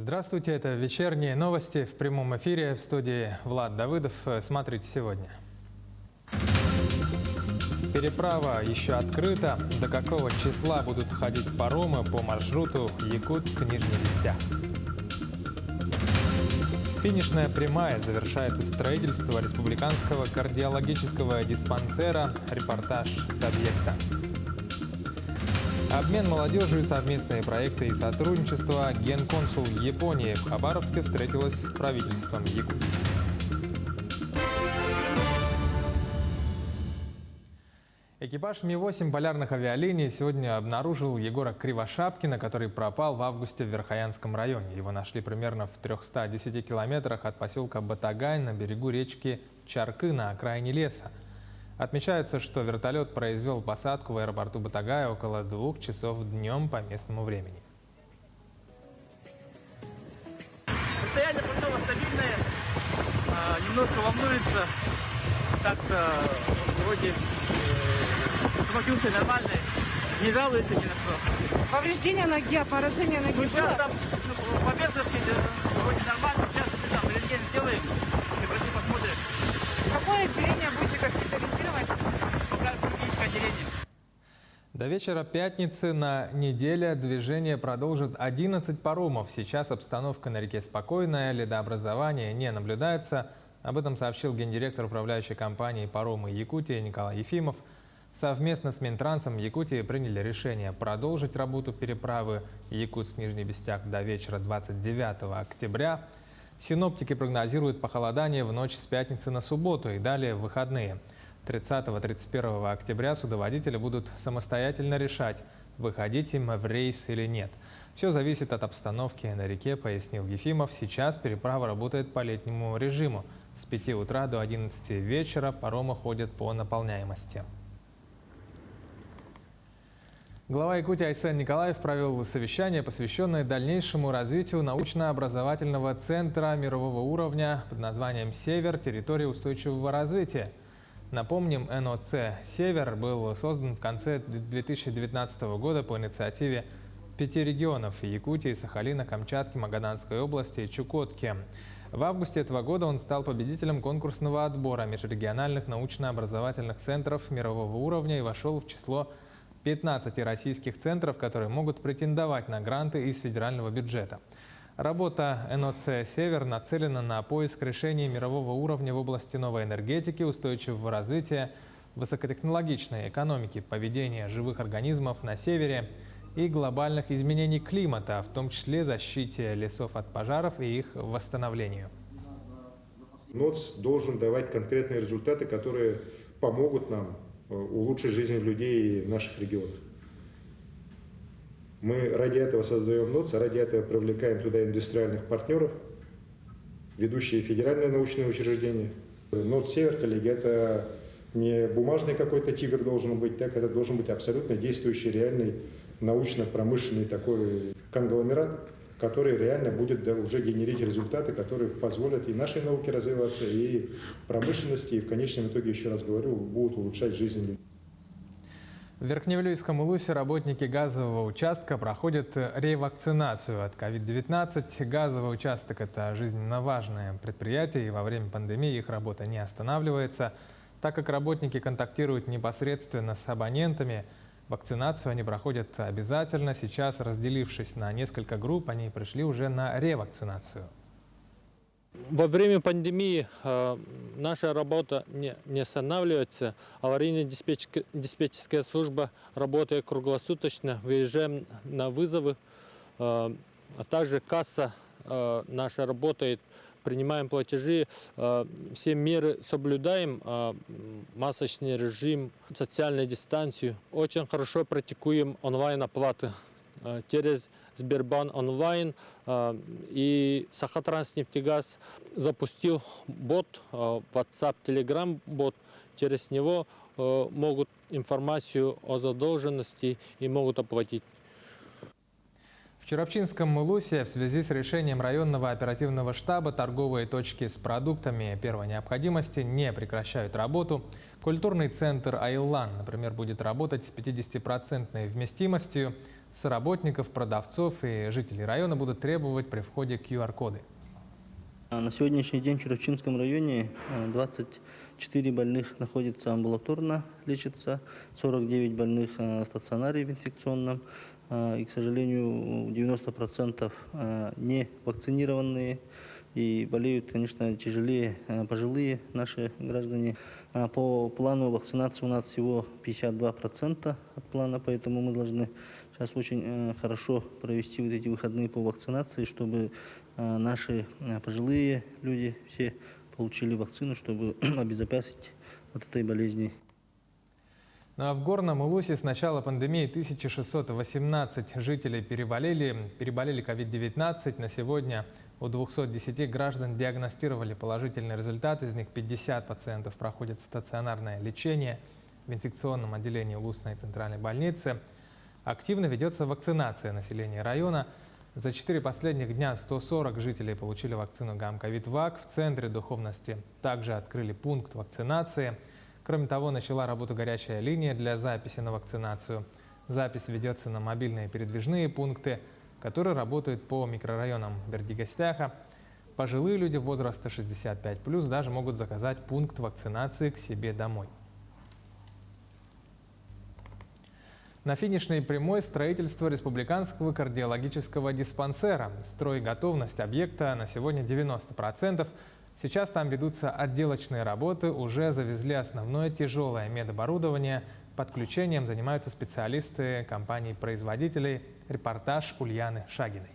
Здравствуйте, это вечерние новости в прямом эфире в студии Влад Давыдов. Смотрите сегодня. Переправа еще открыта. До какого числа будут ходить паромы по маршруту Якутск-Нижний Вестяк? Финишная прямая. Завершается строительство республиканского кардиологического диспансера. Репортаж с объекта. Обмен молодежью, совместные проекты и сотрудничество. Генконсул Японии в Хабаровске встретилась с правительством Якутии. Экипаж Ми-8 полярных авиалиний сегодня обнаружил Егора Кривошапкина, который пропал в августе в Верхоянском районе. Его нашли примерно в 310 километрах от поселка Батагань на берегу речки Чаркы на окраине леса. Отмечается, что вертолет произвел посадку в аэропорту Батагая около 2 часов днем по местному времени. Состояние пацана стабильное, немножко волнуется, как-то вроде самочувствие нормальное, не жалуется ни на что. Повреждение ноги, поражение ноги было? Сейчас там поверхности вроде нормально, сейчас мы там рентген сделаем, и вроде посмотрим. Какое отделение будете госпитализировать? Пока клиническое отделение. До вечера пятницы на неделе движение продолжит 11 паромов. Сейчас обстановка на реке спокойная, ледообразования не наблюдается. Об этом сообщил гендиректор управляющей компании «Паромы Якутии» Николай Ефимов. Совместно с Минтрансом Якутии приняли решение продолжить работу переправы Якутск-Нижний Вестяк до вечера 29 октября. Синоптики прогнозируют похолодание в ночь с пятницы на субботу и далее в выходные. 30-31 октября судоводители будут самостоятельно решать, выходить им в рейс или нет. Все зависит от обстановки на реке, пояснил Ефимов. Сейчас переправа работает по летнему режиму. С 5 утра до 11 вечера паромы ходят по наполняемости. Глава Якутии Айсен Николаев провел совещание, посвященное дальнейшему развитию научно-образовательного центра мирового уровня под названием «Север. Территория устойчивого развития». Напомним, НОЦ «Север» был создан в конце 2019 года по инициативе 5 регионов – Якутии, Сахалина, Камчатки, Магаданской области и Чукотки. В августе этого года он стал победителем конкурсного отбора межрегиональных научно-образовательных центров мирового уровня и вошел в число 15 российских центров, которые могут претендовать на гранты из федерального бюджета. Работа НОЦ «Север» нацелена на поиск решений мирового уровня в области новой энергетики, устойчивого развития, высокотехнологичной экономики, поведения живых организмов на севере и глобальных изменений климата, в том числе защите лесов от пожаров и их восстановлению. НОЦ должен давать конкретные результаты, которые помогут нам улучшить жизнь людей в наших регионах. Мы ради этого создаем НОЦ, ради этого привлекаем туда индустриальных партнеров, ведущие федеральные научные учреждения. НОЦ «Север», коллеги, это не бумажный какой-то тигр должен быть, так это должен быть абсолютно действующий, реальный научно-промышленный такой конгломерат, который реально будет уже генерить результаты, которые позволят и нашей науке развиваться, и промышленности, и в конечном итоге, еще раз говорю, будут улучшать жизнь людей. В Верхневлюйском Улусе работники газового участка проходят ревакцинацию от COVID-19. Газовый участок – это жизненно важное предприятие, и во время пандемии их работа не останавливается. Так как работники контактируют непосредственно с абонентами, вакцинацию они проходят обязательно. Сейчас, разделившись на несколько групп, они пришли уже на ревакцинацию. Во время пандемии наша работа не останавливается. Аварийно-диспетчерская служба работает круглосуточно, выезжаем на вызовы. А также касса наша работает, принимаем платежи, все меры соблюдаем, масочный режим, социальную дистанцию. Очень хорошо практикуем онлайн-оплаты через Сбербанк онлайн, и Сахатранснефтегаз запустил бот, WhatsApp, Telegram бот. Через него могут информацию о задолженности и могут оплатить. В Чурапчинском Улусе в связи с решением районного оперативного штаба торговые точки с продуктами первой необходимости не прекращают работу. Культурный центр «Айлан», например, будет работать с 50% вместимостью. С работников, продавцов и жителей района будут требовать при входе QR-коды. На сегодняшний день в Чуравчинском районе 24 больных находятся амбулаторно, лечатся, 49 больных в стационаре в инфекционном. И, к сожалению, 90% не вакцинированные и болеют, конечно, тяжелее пожилые наши граждане. По плану вакцинации у нас всего 52% от плана, поэтому мы должны сейчас очень хорошо провести вот эти выходные по вакцинации, чтобы наши пожилые люди все получили вакцину, чтобы обезопасить от этой болезни. Ну а в Горном Улусе с начала пандемии 1618 жителей переболели COVID-19. На сегодня у 210 граждан диагностировали положительный результат. Из них 50 пациентов проходят стационарное лечение в инфекционном отделении Улусной центральной больницы. Активно ведется вакцинация населения района. За 4 последних дня 140 жителей получили вакцину ГАМ-ковид-ВАК. В Центре духовности также открыли пункт вакцинации. Кроме того, начала работу горячая линия для записи на вакцинацию. Запись ведется на мобильные передвижные пункты, которые работают по микрорайонам Бердигостяха. Пожилые люди возраста 65+ даже могут заказать пункт вакцинации к себе домой. На финишной прямой строительство республиканского кардиологического диспансера. Стройготовность объекта на сегодня 90%. Сейчас там ведутся отделочные работы, уже завезли основное тяжелое медоборудование. Подключением занимаются специалисты компаний-производителей. Репортаж Ульяны Шагиной.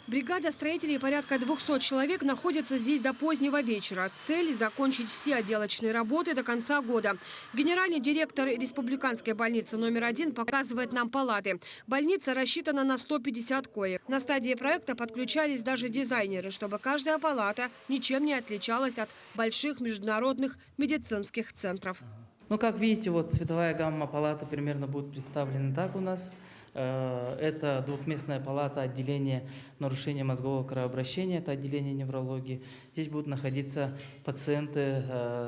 Бригада строителей порядка 200 человек находится здесь до позднего вечера. Цель – закончить все отделочные работы до конца года. Генеральный директор Республиканской больницы номер 1 показывает нам палаты. Больница рассчитана на 150 коек. На стадии проекта подключались даже дизайнеры, чтобы каждая палата ничем не отличалась от больших международных медицинских центров. Ну, как видите, вот цветовая гамма палаты примерно будет представлена так у нас. Это двухместная палата отделения нарушения мозгового кровообращения, это отделение неврологии. Здесь будут находиться пациенты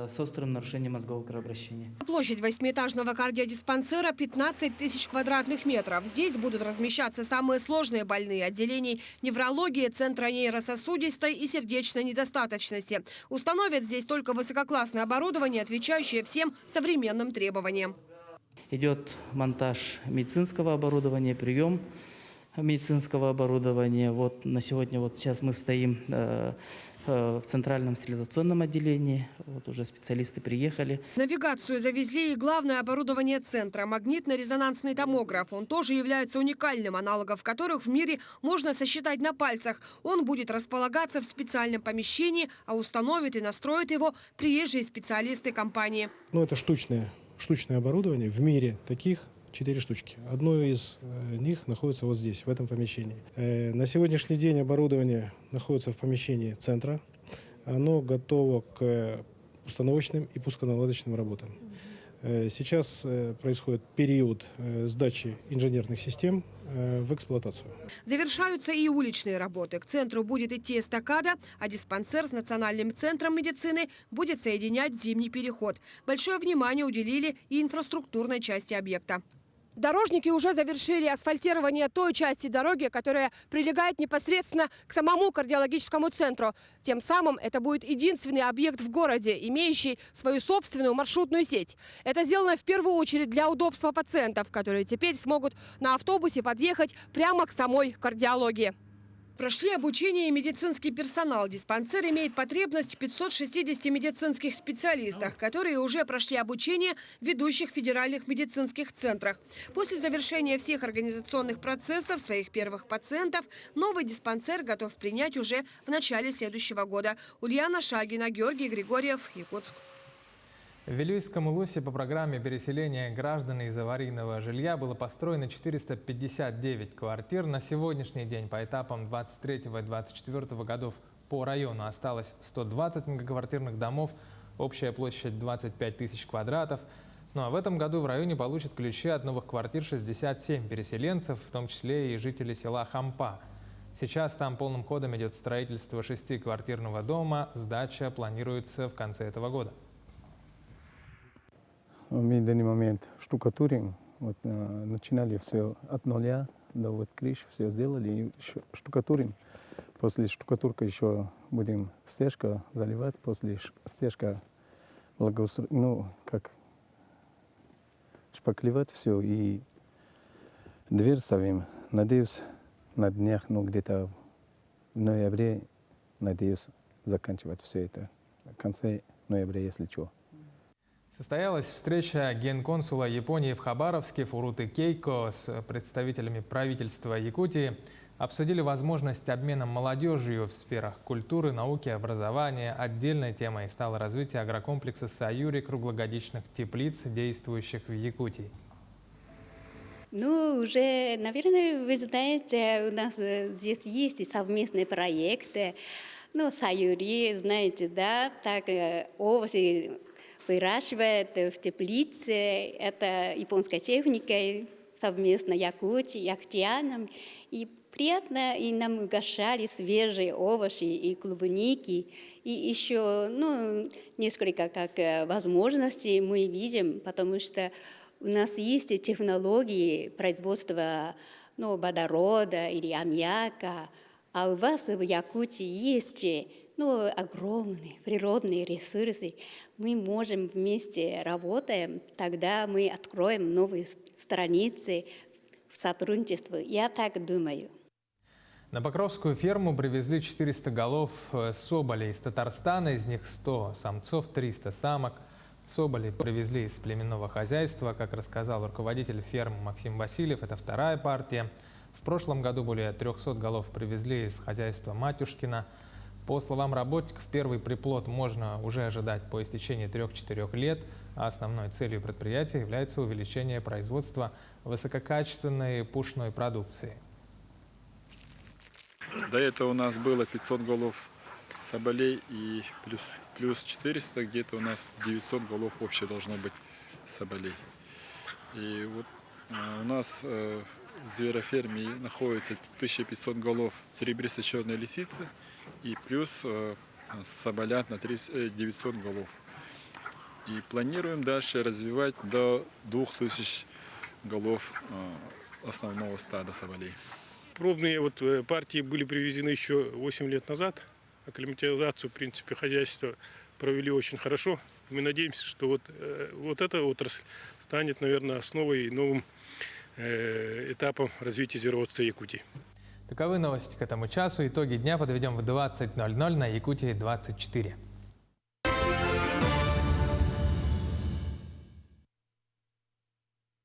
с острым нарушением мозгового кровообращения. Площадь 8-этажного кардиодиспансера 15 тысяч квадратных метров. Здесь будут размещаться самые сложные больные отделений неврологии, центра нейрососудистой и сердечной недостаточности. Установят здесь только высококлассное оборудование, отвечающее всем современным требованиям. Идет монтаж медицинского оборудования, прием медицинского оборудования. Вот на сегодня, вот сейчас мы стоим в центральном стерилизационном отделении. Вот уже специалисты приехали. Навигацию завезли и главное оборудование центра – магнитно-резонансный томограф. Он тоже является уникальным, аналогов которых в мире можно сосчитать на пальцах. Он будет располагаться в специальном помещении, а установят и настроят его приезжие специалисты компании. Ну, это штучное оборудование. В мире таких 4 штучки. Одно из них находится вот здесь, в этом помещении. На сегодняшний день оборудование находится в помещении центра. Оно готово к установочным и пусконаладочным работам. Сейчас происходит период сдачи инженерных систем в эксплуатацию. Завершаются и уличные работы. К центру будет идти эстакада, а диспансер с Национальным центром медицины будет соединять зимний переход. Большое внимание уделили и инфраструктурной части объекта. Дорожники уже завершили асфальтирование той части дороги, которая прилегает непосредственно к самому кардиологическому центру. Тем самым это будет единственный объект в городе, имеющий свою собственную маршрутную сеть. Это сделано в первую очередь для удобства пациентов, которые теперь смогут на автобусе подъехать прямо к самой кардиологии. Прошли обучение и медицинский персонал. Диспансер имеет потребность в 560 медицинских специалистах, которые уже прошли обучение в ведущих федеральных медицинских центрах. После завершения всех организационных процессов своих первых пациентов новый диспансер готов принять уже в начале следующего года. Ульяна Шагина, Георгий Григорьев, Якутск. В Вилюйском Улусе по программе переселения граждан из аварийного жилья было построено 459 квартир. На сегодняшний день по этапам 23 и 24 годов по району осталось 120 многоквартирных домов, общая площадь 25 тысяч квадратов. Ну а в этом году в районе получат ключи от новых квартир 67 переселенцев, в том числе и жители села Хампа. Сейчас там полным ходом идет строительство 6-квартирного дома, сдача планируется в конце этого года. Мы в данный момент штукатурим Вот, начинали все от нуля, до вот крыш, все сделали и штукатурим. После штукатурки еще будем стяжка заливать, после стяжка шпаклевать все и дверь ставим. Надеюсь, на днях, где-то в ноябре, надеюсь, заканчивать все это. В конце ноября, если что. Состоялась встреча генконсула Японии в Хабаровске Фуруты Кейко с представителями правительства Якутии. Обсудили возможность обмена молодежью в сферах культуры, науки, образования. Отдельной темой стало развитие агрокомплекса «Саюри» круглогодичных теплиц, действующих в Якутии. Ну, уже, наверное, вы знаете, у нас здесь есть совместные проекты. Ну, «Саюри», знаете, да, так овощи выращивает в теплице. Это японская техника, совместно Якутией, якутянам. И приятно, и нам угощали свежие овощи и клубники. И еще, несколько возможностей мы видим, потому что у нас есть технологии производства водорода или аммиака, а у вас в Якутии есть огромные природные ресурсы. Мы можем вместе работаем, тогда мы откроем новые страницы в сотрудничестве. Я так думаю. На Покровскую ферму привезли 400 голов соболей из Татарстана, из них 100 самцов, 300 самок. Соболей привезли из племенного хозяйства, как рассказал руководитель фермы Максим Васильев, это вторая партия. В прошлом году более 300 голов привезли из хозяйства Матюшкина. По словам работников, первый приплод можно уже ожидать по истечении 3-4 лет, а основной целью предприятия является увеличение производства высококачественной пушной продукции. До этого у нас было 500 голов соболей и плюс 400, где-то у нас 900 голов общее должно быть соболей. И вот у нас в звероферме находится 1500 голов серебристой черной лисицы и плюс соболят на 900 голов. И планируем дальше развивать до 2000 голов основного стада соболей. Пробные партии были привезены еще 8 лет назад. Акклиматизацию, в принципе, хозяйства провели очень хорошо. Мы надеемся, что вот эта отрасль станет, наверное, основой и новым этапом развития звероводства Якутии. Таковы новости к этому часу. Итоги дня подведем в 20:00 на Якутии 24.